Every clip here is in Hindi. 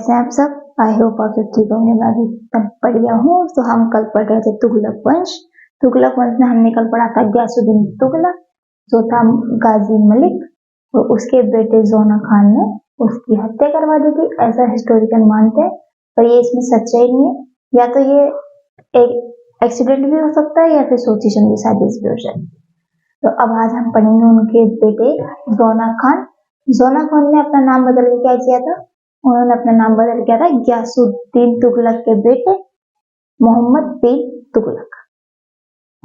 कैसे हैं आप सब? आई होप आप सब ठीक होंगे। मैं भी एकदम बढ़िया हूँ। तो हम कल पढ़ रहे थे तुगलक वंश। तुगलक वंश में हमने कल पढ़ा था गयासुद्दीन तुगलक, जो था गाजी मलिक, और उसके बेटे जोना खान ने उसकी हत्या करवा दी थी, ऐसा हिस्टोरिकल मानते हैं। पर ये इसमें सच्चाई नहीं है, या तो ये एक एक्सीडेंट भी हो सकता है या फिर सोची समझी साजिश भी हो सकती है। तो अब आज हम पढ़ेंगे उनके बेटे जोना खान। जोना खान ने अपना नाम बदल के क्या किया था? उन्होंने अपना नाम बदल किया था गयासुद्दीन तुगलक के बेटे मोहम्मद बिन तुगलक।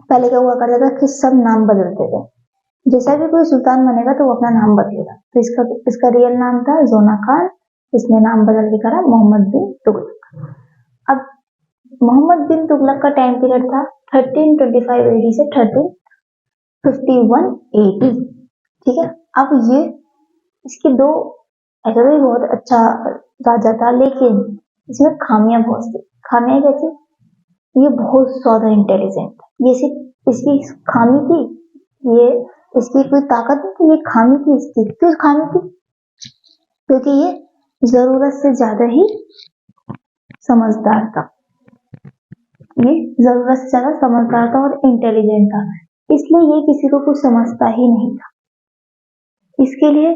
पहले क्या हुआ करता था कि सब नाम बदलते थे, जैसा भी कोई सुल्तान बनेगा तो वो अपना नाम बदलेगा। तो इसका रियल नाम था जोना खान, इसने नाम बदल के करा मोहम्मद बिन तुगलक। अब मोहम्मद बिन तुगलक का टाइम पीरियड था 1325 AD से 1351 AD। ठीक है। अब ये इसके दो, ऐसा तो बहुत अच्छा राजा था, लेकिन इसमें खामियां बहुत थी। खामियां क्या थी? ये बहुत ज्यादा इंटेलिजेंट था। ये सिर्फ इसकी खामी थी, ये इसकी कोई ताकत नहीं थी, ये खामी थी इसकी। क्यों खामी थी? क्योंकि ये जरूरत से ज्यादा ही समझदार था। ये जरूरत से ज्यादा समझदार था और इंटेलिजेंट था, इसलिए ये किसी को कुछ समझता ही नहीं था। इसके लिए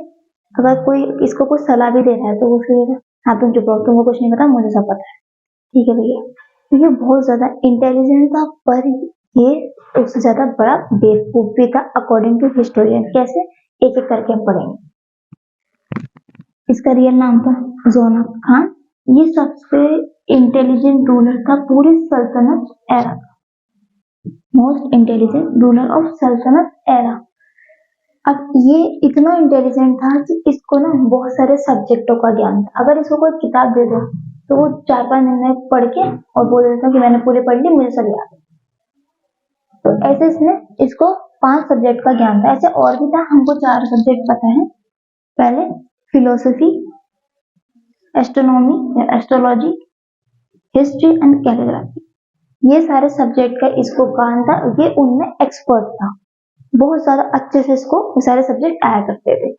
अगर कोई इसको कुछ सलाह भी दे रहा है तो वो फिर, हाँ तुम चुप रहो, तुमको कुछ नहीं पता, मुझे सब पता है। ठीक है भैया। तो ये बहुत ज्यादा इंटेलिजेंट था, पर ये उससे ज्यादा बड़ा बेवकूफ भी था अकॉर्डिंग टू हिस्टोरियन। कैसे? एक एक करके हम पढ़ेंगे। इसका रियल नाम था जोना खान। ये सबसे इंटेलिजेंट रूलर था पूरी सल्तनत era, most intelligent ruler of सल्तनत एरा। अब ये इतना इंटेलिजेंट था कि इसको ना बहुत सारे सब्जेक्टों का ज्ञान था। अगर इसको कोई किताब दे दो तो वो 4-5 दिन में पढ़ के और बोल देता कि मैंने पूरी पढ़ ली, मुझे सब याद है। तो ऐसे इसको 5 सब्जेक्ट का ज्ञान था। ऐसे और भी था, हमको 4 सब्जेक्ट पता है। पहले फिलोसफी, एस्ट्रोनॉमी या एस्ट्रोलॉजी, हिस्ट्री एंड कैलिग्राफी। ये सारे सब्जेक्ट का इसको ज्ञान था, ये उनमें एक्सपर्ट था। बहुत ज्यादा अच्छे से इसको सारे सब्जेक्ट आया करते थे।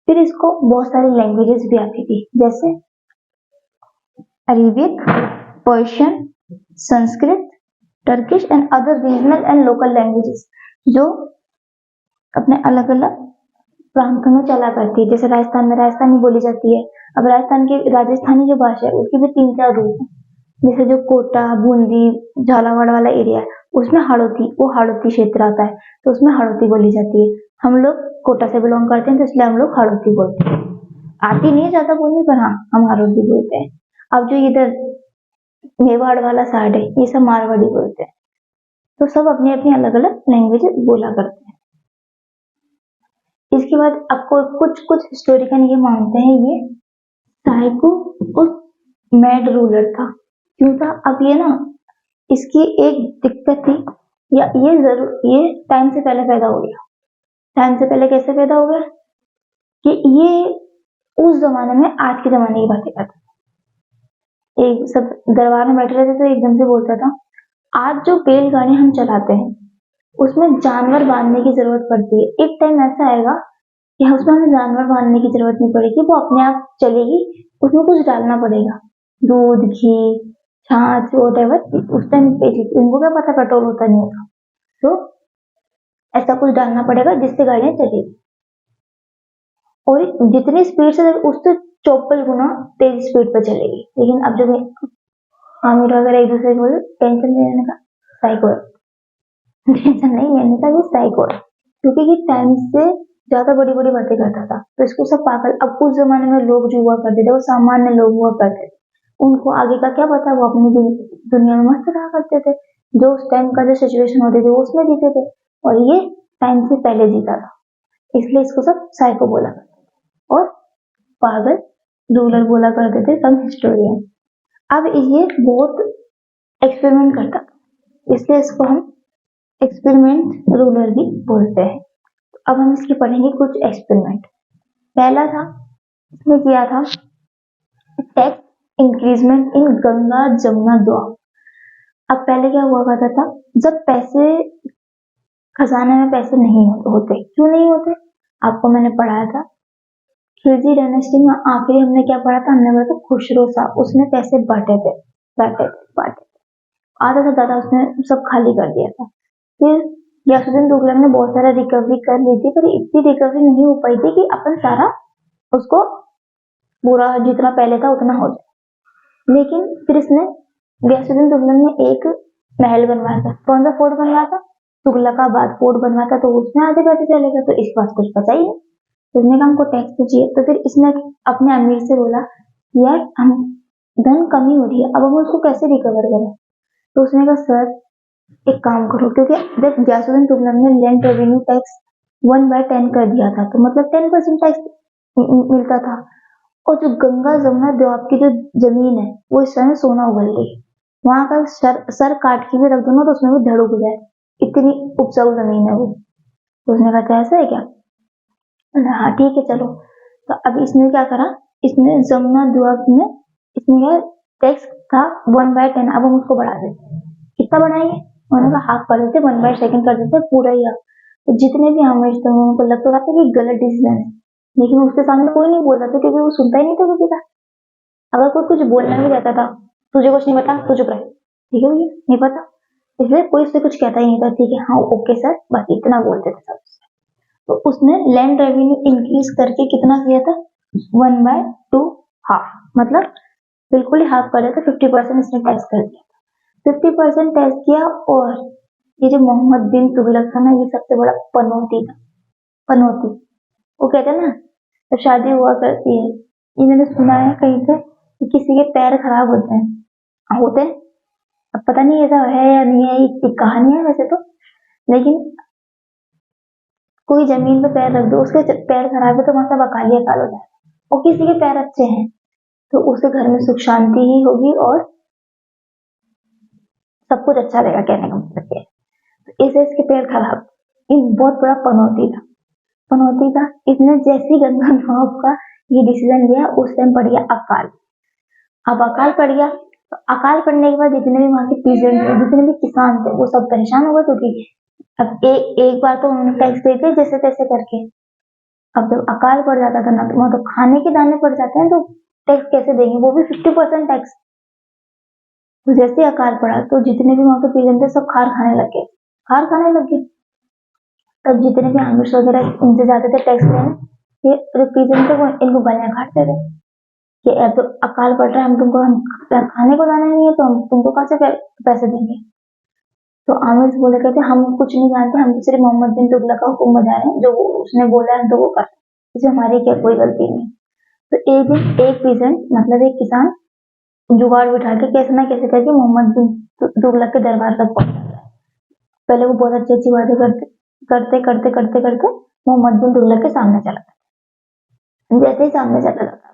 फिर इसको बहुत सारी लैंग्वेजेस भी आती थी, जैसे Arabic, Persian, Sanskrit, Turkish and other regional and local languages, जो अपने अलग अलग प्रांतों में चला करती है। जैसे राजस्थान में राजस्थानी बोली जाती है। अब राजस्थान की राजस्थानी जो भाषा है उसकी भी 3-4 रूप है। जैसे जो कोटा, बूंदी, झालावाड़ वाला एरिया है उसमें वो हाड़ौती क्षेत्र आता है, तो उसमें हाड़ौती बोली जाती है। हम लोग कोटा से बिलोंग करते हैं तो इसलिए हम लोग हाड़ौती बोलते हैं। आती नहीं है ज्यादा बोलने, पर हाँ हम हाड़ौती बोलते हैं। अब जो इधर मेवाड़ वाला साइड है ये सब मारवाड़ी बोलते हैं। तो सब अपनी अपनी अलग अलग लैंग्वेज बोला करते हैं। इसके बाद आपको कुछ हिस्टोरिकन ये मानते हैं ये साइको उस मैड रूलर था। क्यों था? अब ये ना, इसकी एक दिक्कत थी, या ये टाइम से पहले पैदा हो गया। टाइम से पहले कैसे पैदा हो गया? कि ये उस जमाने में आज के जमाने की बातें करता था। एक सब दरबार में बैठे रहते तो एकदम से बोलता था, आज जो बैलगाड़ी हम चलाते हैं उसमें जानवर बांधने की जरूरत पड़ती है। एक टाइम ऐसा आएगा कि उसमें हमें जानवर बांधने की जरूरत नहीं पड़ेगी, वो अपने आप चलेगी, उसमें कुछ डालना पड़ेगा, दूध, घी, छाछ, वोटेवर। उस टाइम इनको क्या पता पेट्रोल होता नहीं होता, तो ऐसा कुछ डालना पड़ेगा जिससे गाड़ियां चलेगी। और जितनी स्पीड से उससे 4 गुना तेज स्पीड पर चलेगी। लेकिन अब जब आमिर वगैरह एक दूसरे को बोले टेंशन नहीं लेने का, साइको है, टेंशन नहीं लेने का, ये साइको है। क्योंकि ये टाइम से ज्यादा बड़ी बड़ी बातें करता था, तो इसको सब पागल। अब उस जमाने में लोग जो हुआ करते थे वो सामान्य लोग हुआ करते थे, उनको आगे का क्या पता, वो अपनी दुनिया में मस्त रहा करते थे। जो उस टाइम का जो सिचुएशन होती थी उसमें जीते थे, और ये टाइम से पहले जीता था, इसलिए इसको सब साइको बोला करते थे और पागल रूलर बोला करते थे सब हिस्टोरियन। अब ये बहुत एक्सपेरिमेंट करता, इसलिए इसको हम एक्सपेरिमेंट रूलर भी बोलते हैं। अब हम इसके पढ़ेंगे कुछ एक्सपेरिमेंट। पहला था, इसने किया था टैक्स इंक्रीजमेंट इन गंगा जमुना द्वा। अब पहले क्या हुआ करता था, जब पैसे खजाने में पैसे नहीं होते, क्यों नहीं होते? आपको मैंने पढ़ाया था खिलजी डायनेस्टी में आखिरी हमने क्या पढ़ा था, हमने पढ़ा था खुसरो शाह, उसने पैसे बांटे थे, बांटे आधा से ज्यादा उसने सब खाली कर दिया था। फिर गयासुद्दीन तुगलक ने बहुत सारा रिकवरी कर ली थी, पर इतनी रिकवरी नहीं हो पाई थी कि अपन सारा उसको पूरा जितना पहले था उतना हो जाए। लेकिन फिर इसने गयासुद्दीन तुगलक ने एक महल बनवाया था। कौन सा फोर्ट बनवाया था? तुगलकाबाद फोर्ट बनवाया था। तो उसमें आधे पैसे चले गए, तो इस बात कुछ बचा ही नहीं। तो इसने कहा हमको टैक्स तो चाहिए। तो फिर इसने अपने अमीर से बोला यार हम धन कमी हो रही है, अब हम उसको कैसे रिकवर करें। तो उसने कहा सर एक काम करो, क्योंकि जब गयासुद्दीन तुगलक ने लैंड रेवेन्यू टैक्स 1/10 कर दिया था, तो मतलब 10% टैक्स मिलता था। और जो गंगा जमुना द्वीप की जो जमीन है वो इस समय सोना उगल गई, वहां का सर काट के भी रख दो ना तो उसमें भी धड़ उग जाए, इतनी उपजाऊ जमीन है वो। तो उसने कहा ऐसा है क्या? हाँ ठीक है चलो। तो अब इसने क्या करा, इसने जमुना द्वीप में इसने टैक्स था 1/10, अब हम उसको बढ़ा देते। कितना बढ़ाएंगे? उन्होंने कहा हाफ कर देते, 1/2 कर देते, पूरा ही हाफ। तो जितने भी आमिर थे उनको लगता था कि गलत डिसीजन है, लेकिन उसके सामने कोई नहीं बोल रहा था, क्योंकि वो सुनता ही नहीं था किसी का। अगर कोई कुछ बोलना भी रहता था, तुझे कुछ नहीं पता तू चुप रहे, ठीक है भैया नहीं पता, इसलिए कोई उससे कुछ कहता ही नहीं था। ठीक है हाँ ओके सर, बस इतना बोलते थे सब। तो उसने लैंड रेवेन्यू इंक्रीज करके कितना किया था? 1/2 हाफ, मतलब बिल्कुल ही हाफ कर दिया था। 50% इसने टैक्स कर दिया, 50% टैक्स किया। और ये जो मोहम्मद बिन तुगलक था ना, ये सबसे बड़ा पनौती था। पनौती, वो कहते हैं ना जब शादी हुआ करती है, ये मैंने सुना है कहीं से कि किसी के पैर खराब होते हैं, होते हैं, अब पता नहीं ऐसा है या नहीं है, ये कहानी है वैसे तो। लेकिन कोई जमीन पे पैर रख दो, उसके पैर खराब है तो वहां सब अकाली अकाल हो जाए, और किसी के पैर अच्छे हैं तो उसके घर में सुख शांति ही होगी और सब कुछ अच्छा रहेगा, कहने का मतलब है। तो इसे इसके पैर खराब, इन बहुत बड़ा पनौती था। इसने जैसी गंगा नवाब का ये डिसीजन लिया, उस टाइम पड़ गया अकाल। अब अकाल पड़ गया, तो अकाल पड़ने के बाद जितने भी वहां के पीजेंट थे, जितने भी किसान थे, वो सब परेशान हो गए, क्योंकि अब एक बार तो उन्होंने टैक्स दे दिया जैसे तैसे करके। अब जब अकाल पड़ जाता था ना, तो वहां तो खाने के दाने पड़ जाते हैं, तो टैक्स कैसे देंगे, वो भी 50% टैक्स। तो जैसे अकाल पड़ा तो जितने भी वहां के पीजेंट थे सब खार खाने लग गए, खार खाने लग गए। तब जितने भी आमिर वगैरह इनसे जाते थे टैक्स लेने, ये पीजेंट थे वो इनको गलियां काटते थे कि अब तो अकाल पड़ रहा है, हम खाने को दाना नहीं है, तो हम तुमको कहाँ से पैसे देंगे। तो आमिर बोले कहते हम कुछ नहीं जानते, हम तो सिर्फ मोहम्मद बिन तुगलक का हुक्म बजा रहे हैं, जो उसने बोला है तो वो कर, इसमें हमारी क्या कोई गलती नहीं। तो एक दिन एक पीजेंट मतलब एक किसान जुगाड़ बिठा के कैसे ना कैसे करके मोहम्मद बिन तुगलक के दरबार तक पहुंचा। पहले वो बहुत अच्छी अच्छी बातें करते करते करते करते करते मोहम्मद बिन तुगलक के सामने चला गया। जैसे ही सामने चला जाता,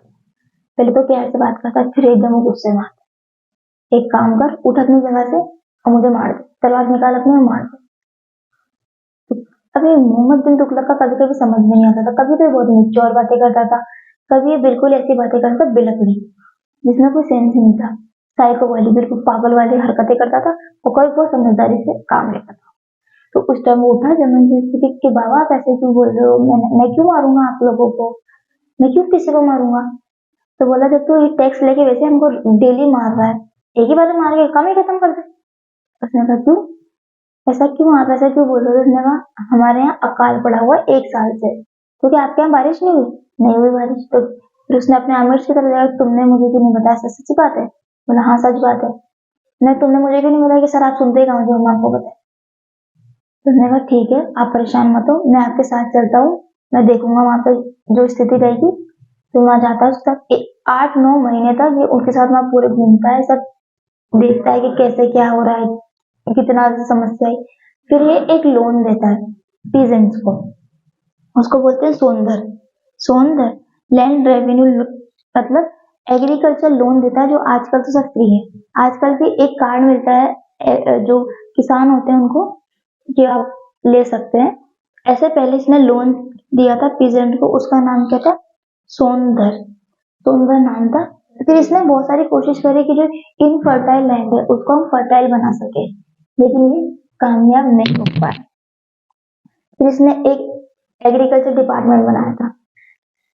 पहले तो प्यार से बात करता, फिर एकदम वो गुस्से में आता, एक काम कर, उठ अपनी जगह से और मुझे मार दे, तलवार निकाल अपने और मार दे। तो अभी मोहम्मद बिन तुगलक का कभी कभी समझ में नहीं आता था, कभी तो बहुत निच्चौर बातें करता था, कभी ये बिल्कुल ऐसी बातें करता था बिलकड़ी, जिसमें कोई सेंस नहीं था, साइको वाली बिल्कुल पागल वाली हरकतें करता था, और कोई बहुत समझदारी से काम लेता था। तो उस टाइम वो उठा जबरदस्ती कि बाबा आप ऐसे क्यों बोल रहे हो, मैं क्यों मारूंगा आप लोगों को, मैं क्यों किसी को मारूंगा। तो बोला जब तू ये टैक्स लेके वैसे हमको डेली मार रहा है, एक ही बार में मार के काम ही खत्म कर दे। उसने कहा क्यों ऐसा क्यों, आप ऐसा क्यों बोल रहे हो। उसने कहा हमारे यहाँ अकाल पड़ा हुआ 1 साल से, क्योंकि आपके यहाँ बारिश नहीं हुई, नहीं हुई बारिश। तो फिर उसने अपने आमिर की तरफ देखा, तुमने मुझे क्यों नहीं बताया, सच्ची बात है। बोला हाँ सच बात है। नहीं तुमने मुझे क्यों नहीं बताया कि सर आप सुनते ही कहाँ जो हम आपको बताए। तो उसने कहा ठीक है आप परेशान मत हो, मैं आपके साथ चलता हूँ, मैं देखूंगा वहां पे जो स्थिति रहेगी। तो वहां जाता है उसके साथ 8-9 महीने तक ये उनके साथ वहां पूरे घूमता है, सब देखता है कि कैसे क्या हो रहा है, कितना समस्या है। फिर ये एक लोन देता है पीजेंट्स को, उसको बोलते हैं सोनधर। सोनधर लैंड रेवेन्यू मतलब एग्रीकल्चर लोन देता है, जो आजकल तो सब फ्री है। आजकल भी एक कार्ड मिलता है जो किसान होते हैं उनको, कि आप ले सकते हैं। ऐसे पहले इसने लोन दिया था पीजेंट को, उसका नाम क्या था, सोनधर, सोनधर नाम था। फिर इसने बहुत सारी कोशिश करी कि जो इनफर्टाइल लैंड है उसको हम फर्टाइल बना सके, लेकिन ये कामयाब नहीं हो पाया। फिर इसने एक एग्रीकल्चर डिपार्टमेंट बनाया था,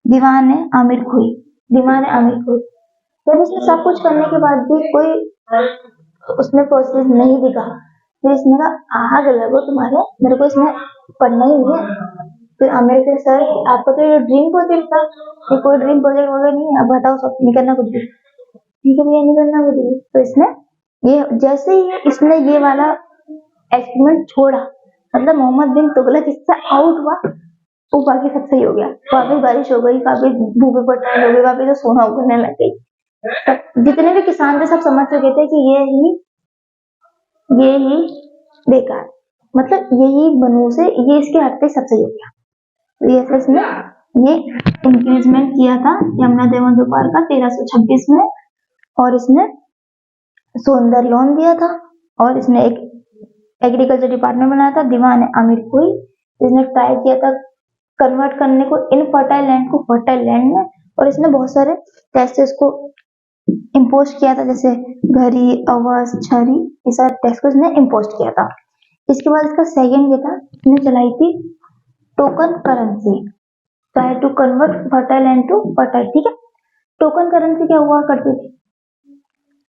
दीवान है आमिर खोई, दीवान है आमिर खोई। जब इसने सब कुछ करने के बाद भी कोई उसमें प्रोसेस नहीं दिखा, फिर इसने कहा आग लगो तुम्हारे, मेरे को इसमें पढ़ना ही नहीं है। फिर आमिर के सर, आपका तो ये ड्रीम प्रोजेक्ट था, ये कोई ड्रीम प्रोजेक्ट वगैरह नहीं है, अब बताओ सब नहीं करना कुछ भी, ठीक है भैया नहीं करना कुछ भी। तो इसने ये जैसे ही इसने ये वाला एक्सपेरिमेंट छोड़ा, मतलब मोहम्मद बिन तुगलक इससे आउट हुआ, वो बाकी सब सही हो गया, वापस बारिश हो गई, वापस भूमि पटान हो गई, वापस तो सोना उगने लग गई। तब जितने भी किसान थे सब समझ चुके थे कि ये ही बेकार, मतलब यही बनू से ये इसके हटते सब सही हो गया। तो ये इसने ये इंक्रीजमेंट किया था यमुना देवन दोपहर का 1326 में, और इसने सुंदर लोन दिया था, और इसने एक एग्रीकल्चर डिपार्टमेंट बनाया था, दीवान है आमिर कोई। इसने ट्राई किया था कन्वर्ट करने को इनफर्टाइल लैंड को फर्टाइल लैंड में, और इसने बहुत सारे टेस्टेस को इम्पोज किया था, जैसे घरी, अवस, छरी, ये सारे टेस्ट को इसने इम्पोज किया था। इसके बाद इसका सेकंड ये था, इसने चलाई थी token currency, try to convert fertile land to fertile, ठीक है। टोकन करेंसी क्या हुआ करती थी?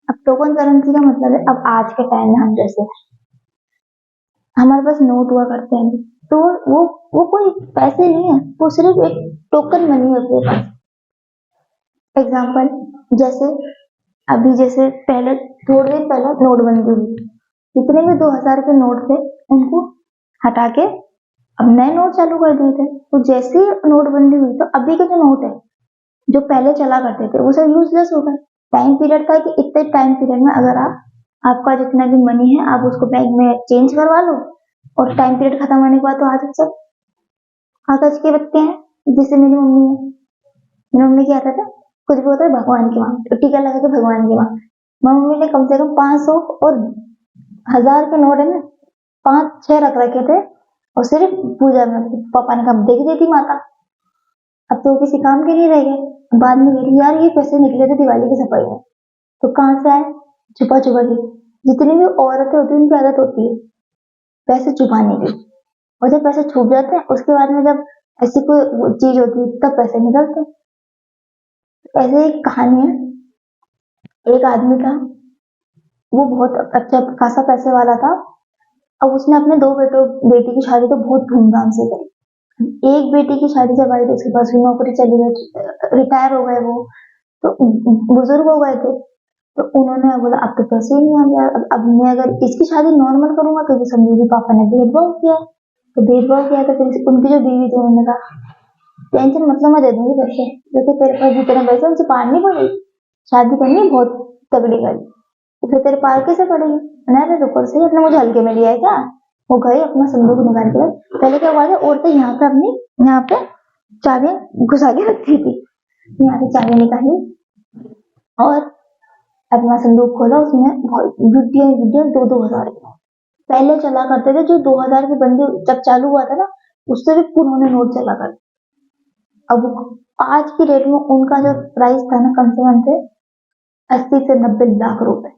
अब टोकन करेंसी का मतलब है, अब आज के टाइम में हम जैसे हमारे पास नोट हुआ करते हैं, तो वो कोई पैसे नहीं है, वो सिर्फ एक टोकन मनी है अपने पास। एग्जाम्पल, जैसे अभी जैसे पहले थोड़े दिन पहले नोटबंदी हुई, जितने भी 2000 के नोट थे उनको हटा के अब नए नोट चालू कर दिए थे। तो जैसे ही नोटबंदी हुई तो अभी के जो नोट है जो पहले चला करते थे वो सब यूजलेस हो गए। टाइम पीरियड था कि इतने टाइम पीरियड में अगर आपका जितना भी मनी है आप उसको बैंक में चेंज करवा लो, और टाइम पीरियड खत्म होने के बाद तो आज सब कागज के बच्चे हैं। जिससे मेरी मम्मी क्या कहता था, कुछ भी होता है भगवान की मांग, तो टीका लगा के भगवान की मांग। मम्मी ने कम से कम 500 और 1000 के नोट है ना 5-6 रख रखे थे, और सिर्फ पूजा में पापा ने कहा देगी देती माता, अब तो किसी काम के नहीं रह गए। बाद में मेरी यार ये पैसे निकले थे दिवाली की सफाई में, तो कहाँ से आए? छुपा छुपा के। जितनी भी औरतें होती है उनकी आदत होती है पैसे छुपाने की, और जब पैसे छुप जाते हैं उसके बाद में जब ऐसी कोई चीज होती है तब पैसे निकलते हैं। ऐसे एक कहानी है, एक आदमी था, वो बहुत अच्छा खासा पैसे वाला था। अब उसने अपने 2 बेटी की शादी तो बहुत धूमधाम से करी। एक बेटी की शादी जब आई तो उसके पास भी नौकरी चली गई, रिटायर हो गए वो, तो बुजुर्ग हो गए थे। तो उन्होंने बोला अब तो पैसे ही नहीं आ गया, अब मैं अगर इसकी शादी नॉर्मल करूंगा तो ये समझेगी पापा ने भेदभाव किया है। तो भेदभाव किया तो फिर उनकी जो बीवी थी उन्होंने कहा टेंशन मतलब मैं दे दूंगी पैसे, क्योंकि तेरे पास जितने पैसे उनसे पार नहीं पड़ेगी, शादी करनी है बहुत तगड़ी वाली, तो फिर तेरे पार कैसे पड़ेगी? अरे रुको सही, अपने मुझे हल्के में लिया है क्या? वो गए अपना संदूक निकाल के, पहले क्या हुआ था औरतें यहाँ पे अपनी यहाँ पे चाबियां घुसा के रखती थी, यहाँ से चाबियां निकाली और अपना संदूक खोला, उसमें गुड्डियां 2-2 हजार की पहले चला करते थे। जो 2000 की बंदी जब चालू हुआ था ना उससे भी पुराने नोट चला करते। अब आज की डेट में उनका जो प्राइस था ना कम से कम थे 80 से 90 लाख रुपए।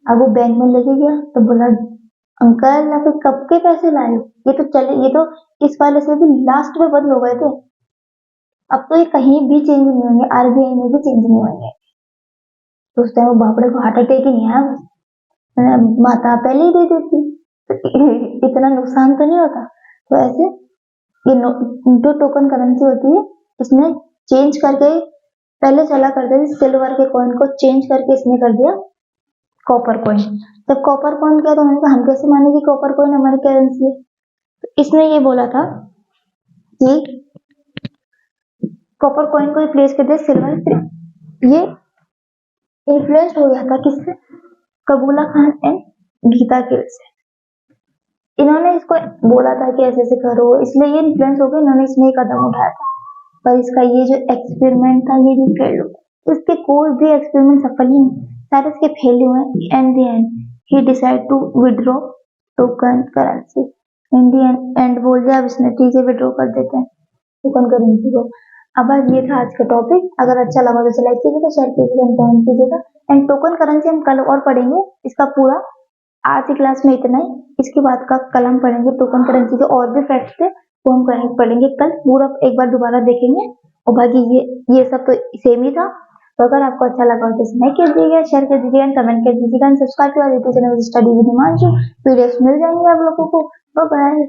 अब वो बैंक में लेके गया तो बोला अंकल आप कब के पैसे लाए? ये तो चले, ये तो इस वाले से भी लास्ट में बंद हो गए थे, अब तो ये कहीं भी चेंज नहीं होंगे, आरबीआई में भी चेंज नहीं होंगे। तो उस टाइम बापड़े को हार्ट अटैक ही नहीं आया, माता पहले ही दे देती, इतना नुकसान तो नहीं होता। तो ऐसे ये जो टोकन करेंसी होती है इसमें चेंज करके, पहले चला करते थे सिल्वर के कॉइन को चेंज करके इसने कर दिया कॉपर कॉइन। जब कॉपर कॉइन किया तो मैंने कहा हम कैसे माने कि कॉपर कॉइन हमारी करेंसी है? तो इसने ये बोला था कि कॉपर कॉइन को रिप्लेस कर दिया सिल्वर से। ये इन्फ्लुएंस हो गया था किससे? कबूला खान एंड गीता किल से। इन्होंने इसको बोला था कि ऐसे ऐसे करो, इसलिए ये इन्फ्लुएंस हो गए, इन्होंने इसमें एक कदम उठाया था। पर इसका ये जो एक्सपेरिमेंट था ये भी फेल हो गया, इसके कोई भी एक्सपेरिमेंट सफल नहीं, सारे इसके फेल हुए। And the end he decide to withdraw token currency. In the end बोल दिया अब इसने ठीक है विड्रॉ कर देते हैं टोकन करेंसी को। अब बस ये था आज का टॉपिक, अगर अच्छा लगा तो लाइक कीजिएगा, शेयर कीजिएगा, कमेंट कीजिएगा। एंड टोकन करेंसी हम कल और पढ़ेंगे, इसका पूरा आज की क्लास में इतना ही। इसके बाद का कल हम पढ़ेंगे टोकन करेंसी के और भी फैक्ट्स थे वो हम पढ़ेंगे कल, पूरा एक बार दोबारा देखेंगे और बाकी ये सब तो सेम ही था। तो अगर आपको अच्छा लगा तो लाइक कीजिएगा, शेयर कर दीजिएगा, कमेंट कर दीजिएगा, सब्सक्राइब कर दीजिएगा। स्टडी विद हिमांशु पीडीएफ मिल जाएंगे आप लोगों को। Bye bye.